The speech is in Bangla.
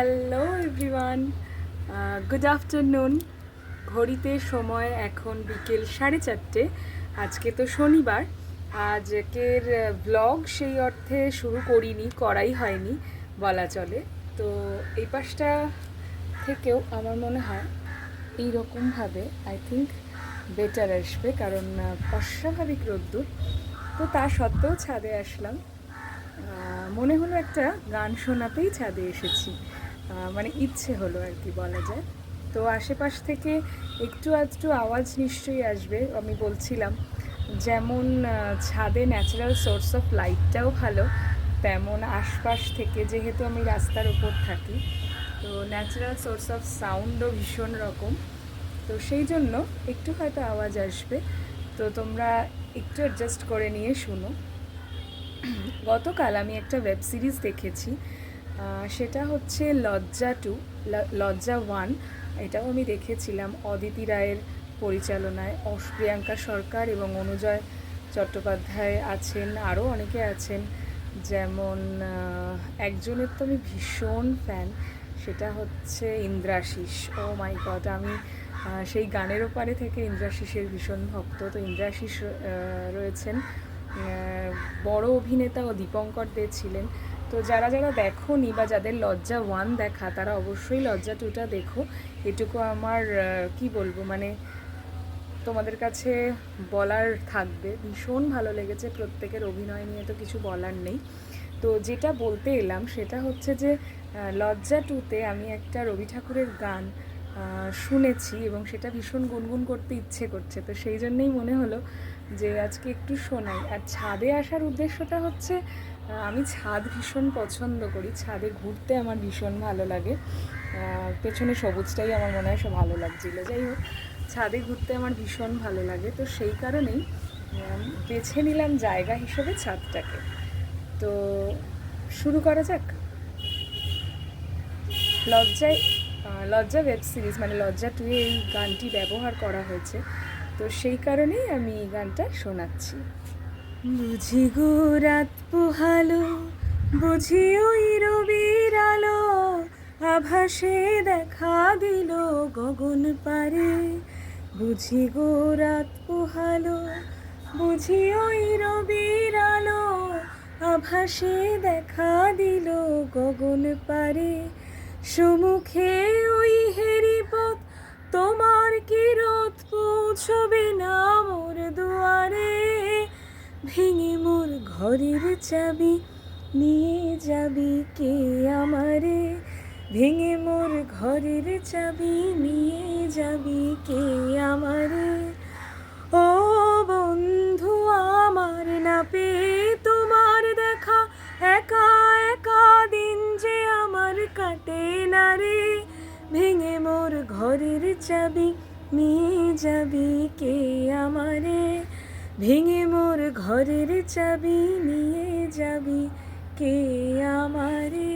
Hello everyone, good afternoon. ঘড়িতে সময় এখন বিকেল 4:30। আজকে তো শনিবার। আজকের ব্লগ সেই অর্থে শুরু করাই হয়নি বলা চলে। তো এই পাশটা থেকেও আমার মনে হয় এইরকমভাবে আই থিঙ্ক বেটার আসবে, কারণ অস্বাভাবিক রোদ্দুর। তো তা সত্ত্বেও ছাদে আসলাম। মনে হলো একটা গান শোনাতেই ছাদে এসেছি, মানে ইচ্ছে হলো আর কি বলা যায়। তো আশেপাশ থেকে একটু আধটু আওয়াজ নিশ্চয়ই আসবে। আমি বলছিলাম যেমন ছাদে ন্যাচারাল সোর্স অফ লাইটটাও ভালো, তেমন আশপাশ থেকে, যেহেতু আমি রাস্তার উপর থাকি, তো ন্যাচারাল সোর্স অফ সাউন্ডও ভীষণ রকম। তো সেই জন্য একটু হয়তো আওয়াজ আসবে, তো তোমরা একটু অ্যাডজাস্ট করে নিয়ে শুনো। গতকাল আমি একটা ওয়েব সিরিজ দেখেছি, সেটা হচ্ছে লজ্জা 1। এটাও আমি দেখেছিলাম অদিতি রায়ের পরিচালনায়। প্রিয়াঙ্কা সরকার এবং অনুজয় চট্টোপাধ্যায় আছেন, আরও অনেকে আছেন। যেমন একজনের তো আমি ভীষণ ফ্যান, সেটা হচ্ছে ইন্দ্রাশিস। ও মাই গড, আমি সেই গানের ওপারে থেকে ইন্দ্রাশিসের ভীষণ ভক্ত। তো ইন্দ্রাশিস রয়েছেন, বড় অভিনেতা ও দীপঙ্কর দে ছিলেন। তো যারা যারা দেখোনি বা যাদের লজ্জা 1 দেখা, তারা অবশ্যই লজ্জা 2টা দেখো। এটুকু আমার কি বলবো, মানে তোমাদের কাছে বলার থাকবে। ভীষণ ভালো লেগেছে, প্রত্যেকের অভিনয় নিয়ে তো কিছু বলার নেই। তো যেটা বলতে এলাম সেটা হচ্ছে যে লজ্জা 2তে আমি একটা রবি ঠাকুরের গান শুনেছি এবং সেটা ভীষণ গুনগুন করতে ইচ্ছে করছে। তো সেই জন্যেই মনে হলো যে আজকে একটু শোনাই। আর ছাদে আসার উদ্দেশ্যটা হচ্ছে আমি ছাদ ভীষণ পছন্দ করি, ছাদে ঘুরতে আমার ভীষণ ভালো লাগে। পেছনে সবুজটাই আমার মনে হয় সব ভালো লাগছিলো। যাই হোক, ছাদে ঘুরতে আমার ভীষণ ভালো লাগে, তো সেই কারণেই বেছে নিলাম জায়গা হিসেবে ছাদটাকে। তো শুরু করা যাক। লজ্জা ওয়েব সিরিজ মানে লজ্জা 2 এই গানটি ব্যবহার করা হয়েছে, তো সেই কারণেই আমি এই গানটা শোনাচ্ছি। বুঝি গো রাত পোহালো, বুঝি ওই রবির আলো, আভাসে দেখা দিল গগন পারে। বুঝি গো রাত পোহালো, বুঝি ওই রবির আলো, আভাসে দেখা দিল গগন পারে। সম্মুখে ওই হেরিপথ, তোমার কি রথ পৌঁছবে না মোর দুয়ারে। ভেঙে মোর ঘরের চাবি নিয়ে যাবি কে আমারে। ভেঙে মোর ঘরের চাবি নিয়ে যাবি কে আমারে। ও বন্ধু আমার, না পেয়ে তোমার দেখা, একা একা দিন যে আমার কাটে না রে। ভেঙে মোর ঘরের চাবি নিয়ে যাবি কে আমারে। ভেঙে মোর ঘরের চাবি নিয়ে যাবি কে আমারে।